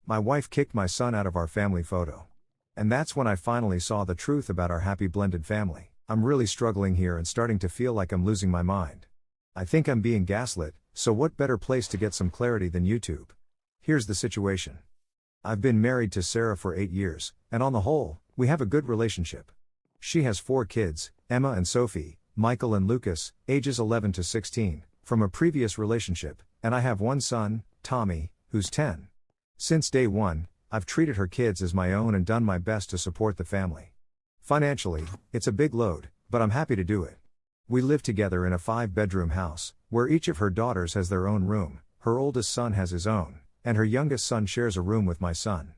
My wife kicked my son out of our family photo. And that's when I finally saw the truth about our happy blended family. I'm really struggling here and starting to feel like I'm losing my mind. I think I'm being gaslit, so what better place to get some clarity than YouTube? Here's the situation. I've been married to Sarah for 8 years, and on the whole, we have a good relationship. She has 4 kids, Emma and Sophie, Michael and Lucas, ages 11 to 16, from a previous relationship, and I have 1 son, Tommy, who's 10. Since day one, I've treated her kids as my own and done my best to support the family. Financially, it's a big load, but I'm happy to do it. We live together in a 5-bedroom house, where each of her daughters has their own room, her oldest son has his own, and her youngest son shares a room with my son.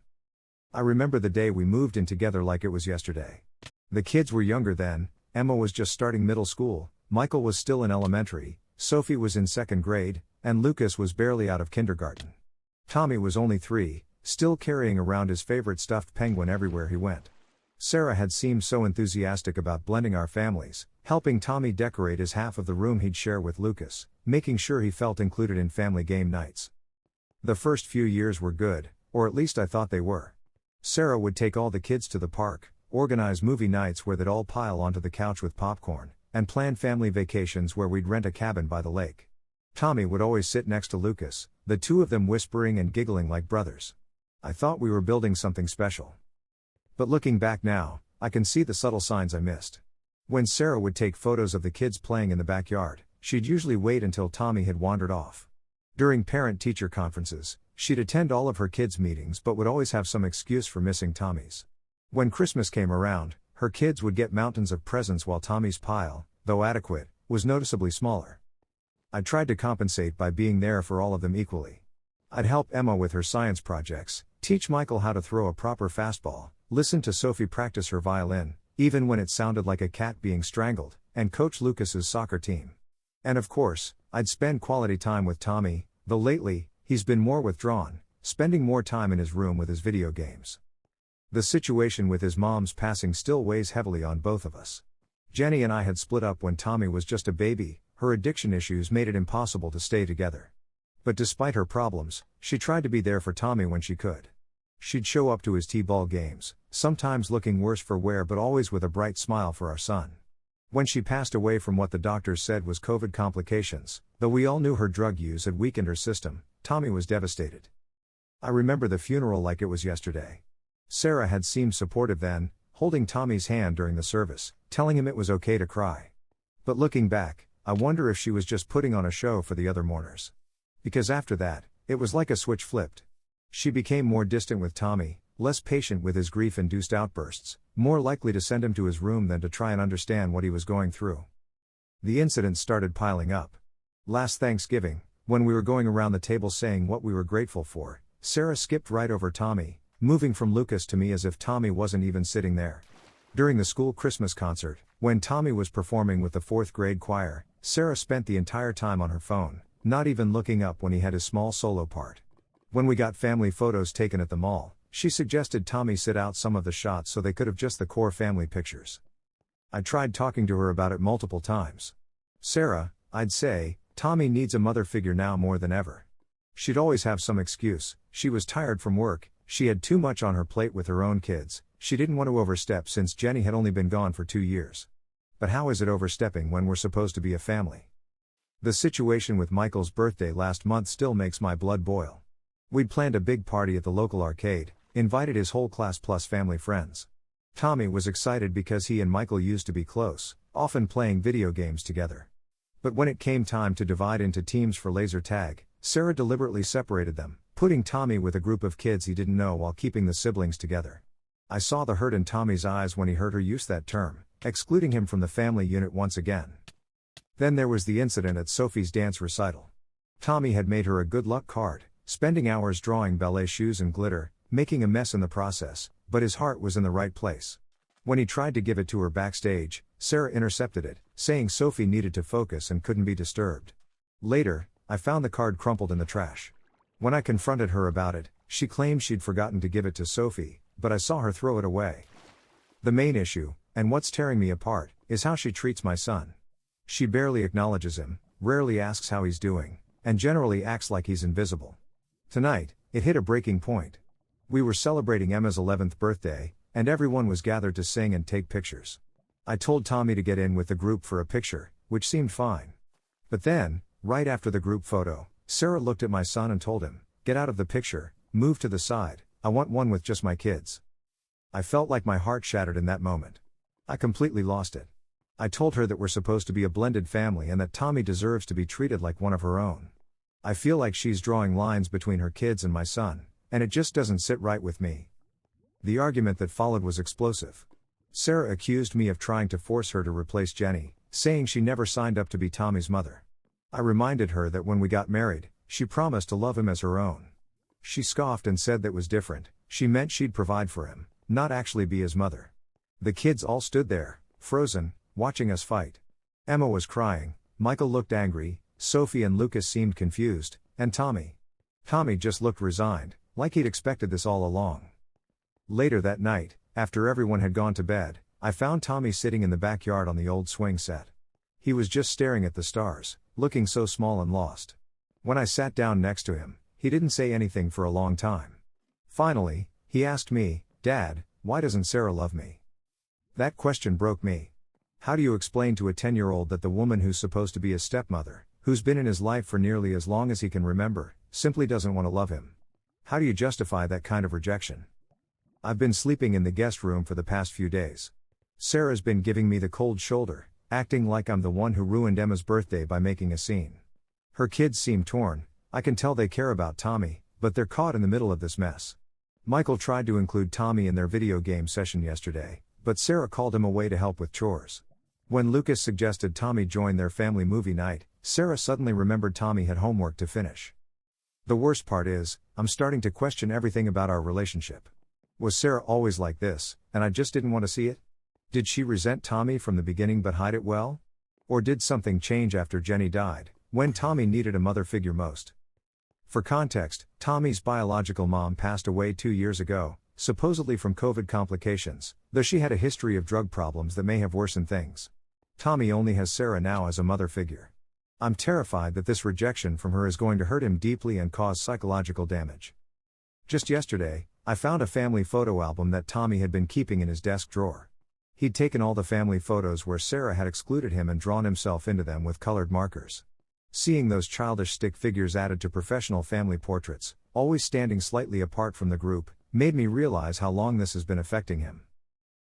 I remember the day we moved in together like it was yesterday. The kids were younger then, Emma was just starting middle school, Michael was still in elementary, Sophie was in 2nd grade, and Lucas was barely out of kindergarten. Tommy was only 3, still carrying around his favorite stuffed penguin everywhere he went. Sarah had seemed so enthusiastic about blending our families, helping Tommy decorate his half of the room he'd share with Lucas, making sure he felt included in family game nights. The first few years were good, or at least I thought they were. Sarah would take all the kids to the park, organize movie nights where they'd all pile onto the couch with popcorn, and plan family vacations where we'd rent a cabin by the lake. Tommy would always sit next to Lucas, the two of them whispering and giggling like brothers. I thought we were building something special. But looking back now, I can see the subtle signs I missed. When Sarah would take photos of the kids playing in the backyard, she'd usually wait until Tommy had wandered off. During parent-teacher conferences, she'd attend all of her kids' meetings but would always have some excuse for missing Tommy's. When Christmas came around, her kids would get mountains of presents while Tommy's pile, though adequate, was noticeably smaller. I tried to compensate by being there for all of them equally. I'd help Emma with her science projects, teach Michael how to throw a proper fastball, listen to Sophie practice her violin, even when it sounded like a cat being strangled, and coach Lucas's soccer team. And of course, I'd spend quality time with Tommy, though lately, he's been more withdrawn, spending more time in his room with his video games. The situation with his mom's passing still weighs heavily on both of us. Jenny and I had split up when Tommy was just a baby, her addiction issues made it impossible to stay together. But despite her problems, she tried to be there for Tommy when she could. She'd show up to his t-ball games, sometimes looking worse for wear but always with a bright smile for our son. When she passed away from what the doctors said was COVID complications, though we all knew her drug use had weakened her system, Tommy was devastated. I remember the funeral like it was yesterday. Sarah had seemed supportive then, holding Tommy's hand during the service, telling him it was okay to cry. But looking back, I wonder if she was just putting on a show for the other mourners. Because after that, it was like a switch flipped. She became more distant with Tommy, less patient with his grief-induced outbursts, more likely to send him to his room than to try and understand what he was going through. The incidents started piling up. Last Thanksgiving, when we were going around the table saying what we were grateful for, Sarah skipped right over Tommy, moving from Lucas to me as if Tommy wasn't even sitting there. During the school Christmas concert, when Tommy was performing with the 4th grade choir, Sarah spent the entire time on her phone, not even looking up when he had his small solo part. When we got family photos taken at the mall, she suggested Tommy sit out some of the shots so they could have just the core family pictures. I tried talking to her about it multiple times. Sarah, I'd say, Tommy needs a mother figure now more than ever. She'd always have some excuse, she was tired from work, she had too much on her plate with her own kids, she didn't want to overstep since Jenny had only been gone for 2 years. But how is it overstepping when we're supposed to be a family? The situation with Michael's birthday last month still makes my blood boil. We'd planned a big party at the local arcade, invited his whole class plus family friends. Tommy was excited because he and Michael used to be close, often playing video games together. But when it came time to divide into teams for laser tag, Sarah deliberately separated them, putting Tommy with a group of kids he didn't know while keeping the siblings together. I saw the hurt in Tommy's eyes when he heard her use that term, excluding him from the family unit once again. Then there was the incident at Sophie's dance recital. Tommy had made her a good luck card, spending hours drawing ballet shoes and glitter, making a mess in the process, but his heart was in the right place. When he tried to give it to her backstage, Sarah intercepted it, saying Sophie needed to focus and couldn't be disturbed. Later, I found the card crumpled in the trash. When I confronted her about it, she claimed she'd forgotten to give it to Sophie, but I saw her throw it away. The main issue, and what's tearing me apart, is how she treats my son. She barely acknowledges him, rarely asks how he's doing, and generally acts like he's invisible. Tonight, it hit a breaking point. We were celebrating Emma's 11th birthday, and everyone was gathered to sing and take pictures. I told Tommy to get in with the group for a picture, which seemed fine. But then, right after the group photo, Sarah looked at my son and told him, "Get out of the picture, move to the side, I want one with just my kids." I felt like my heart shattered in that moment. I completely lost it. I told her that we're supposed to be a blended family and that Tommy deserves to be treated like one of her own. I feel like she's drawing lines between her kids and my son, and it just doesn't sit right with me. The argument that followed was explosive. Sarah accused me of trying to force her to replace Jenny, saying she never signed up to be Tommy's mother. I reminded her that when we got married, she promised to love him as her own. She scoffed and said that was different, she meant she'd provide for him, not actually be his mother. The kids all stood there, frozen, watching us fight. Emma was crying, Michael looked angry, Sophie and Lucas seemed confused, and Tommy just looked resigned, like he'd expected this all along. Later that night, after everyone had gone to bed, I found Tommy sitting in the backyard on the old swing set. He was just staring at the stars, looking so small and lost. When I sat down next to him, he didn't say anything for a long time. Finally, he asked me, "Dad, why doesn't Sarah love me?" That question broke me. How do you explain to a 10-year-old that the woman who's supposed to be his stepmother, who's been in his life for nearly as long as he can remember, simply doesn't want to love him? How do you justify that kind of rejection? I've been sleeping in the guest room for the past few days. Sarah's been giving me the cold shoulder, acting like I'm the one who ruined Emma's birthday by making a scene. Her kids seem torn, I can tell they care about Tommy, but they're caught in the middle of this mess. Michael tried to include Tommy in their video game session yesterday, but Sarah called him away to help with chores. When Lucas suggested Tommy join their family movie night, Sarah suddenly remembered Tommy had homework to finish. The worst part is, I'm starting to question everything about our relationship. Was Sarah always like this, and I just didn't want to see it? Did she resent Tommy from the beginning but hide it well? Or did something change after Jenny died, when Tommy needed a mother figure most? For context, Tommy's biological mom passed away 2 years ago, supposedly from COVID complications, though she had a history of drug problems that may have worsened things. Tommy only has Sarah now as a mother figure. I'm terrified that this rejection from her is going to hurt him deeply and cause psychological damage. Just yesterday, I found a family photo album that Tommy had been keeping in his desk drawer. He'd taken all the family photos where Sarah had excluded him and drawn himself into them with colored markers. Seeing those childish stick figures added to professional family portraits, always standing slightly apart from the group, made me realize how long this has been affecting him.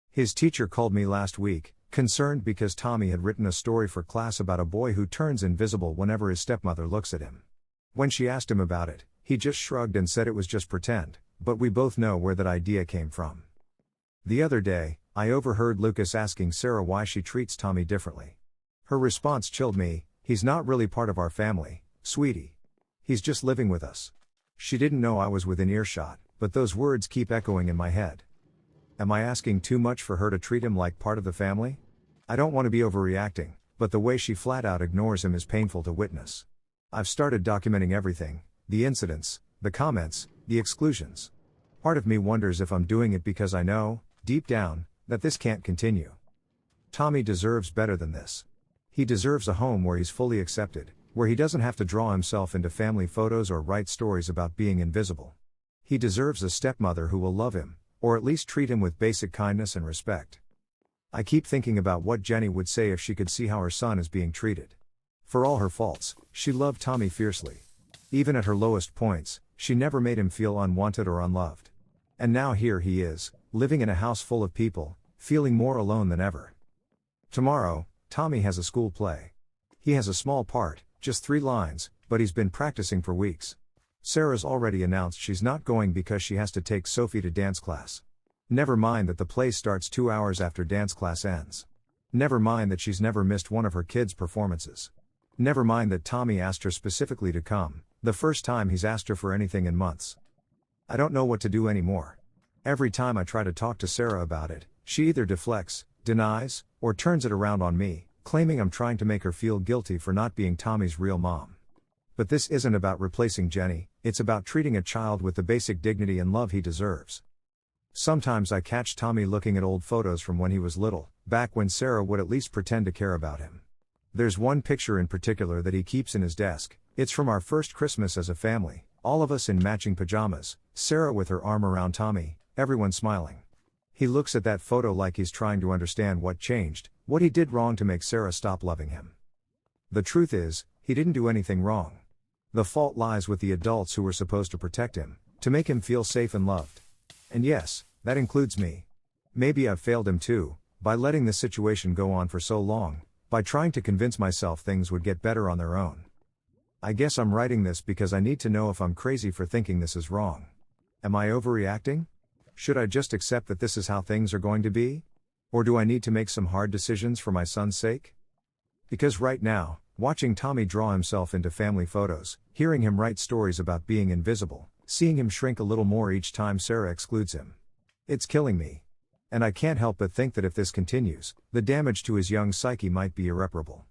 His teacher called me last week, concerned because Tommy had written a story for class about a boy who turns invisible whenever his stepmother looks at him. When she asked him about it, he just shrugged and said it was just pretend, but we both know where that idea came from. The other day, I overheard Lucas asking Sarah why she treats Tommy differently. Her response chilled me, "He's not really part of our family, sweetie. He's just living with us." She didn't know I was within earshot, but those words keep echoing in my head. Am I asking too much for her to treat him like part of the family? I don't want to be overreacting, but the way she flat out ignores him is painful to witness. I've started documenting everything, the incidents, the comments, the exclusions. Part of me wonders if I'm doing it because I know, deep down, that this can't continue. Tommy deserves better than this. He deserves a home where he's fully accepted, where he doesn't have to draw himself into family photos or write stories about being invisible. He deserves a stepmother who will love him, or at least treat him with basic kindness and respect. I keep thinking about what Jenny would say if she could see how her son is being treated. For all her faults, she loved Tommy fiercely. Even at her lowest points, she never made him feel unwanted or unloved. And now here he is, living in a house full of people, feeling more alone than ever. Tomorrow, Tommy has a school play. He has a small part, just 3 lines, but he's been practicing for weeks. Sarah's already announced she's not going because she has to take Sophie to dance class. Never mind that the play starts 2 hours after dance class ends. Never mind that she's never missed one of her kids' performances. Never mind that Tommy asked her specifically to come, the first time he's asked her for anything in months. I don't know what to do anymore. Every time I try to talk to Sarah about it, she either deflects, denies, or turns it around on me, claiming I'm trying to make her feel guilty for not being Tommy's real mom. But this isn't about replacing Jenny, it's about treating a child with the basic dignity and love he deserves. Sometimes I catch Tommy looking at old photos from when he was little, back when Sarah would at least pretend to care about him. There's one picture in particular that he keeps in his desk. It's from our first Christmas as a family, All of us in matching pajamas, Sarah with her arm around Tommy, everyone smiling. He looks at that photo like he's trying to understand what changed, what he did wrong to make Sarah stop loving him. The truth is, he didn't do anything wrong. The fault lies with the adults who were supposed to protect him, to make him feel safe and loved. And yes, that includes me. Maybe I've failed him too, by letting the situation go on for so long, by trying to convince myself things would get better on their own. I guess I'm writing this because I need to know if I'm crazy for thinking this is wrong. Am I overreacting? Should I just accept that this is how things are going to be? Or do I need to make some hard decisions for my son's sake? Because right now, watching Tommy draw himself into family photos, hearing him write stories about being invisible, seeing him shrink a little more each time Sarah excludes him. It's killing me. And I can't help but think that if this continues, the damage to his young psyche might be irreparable.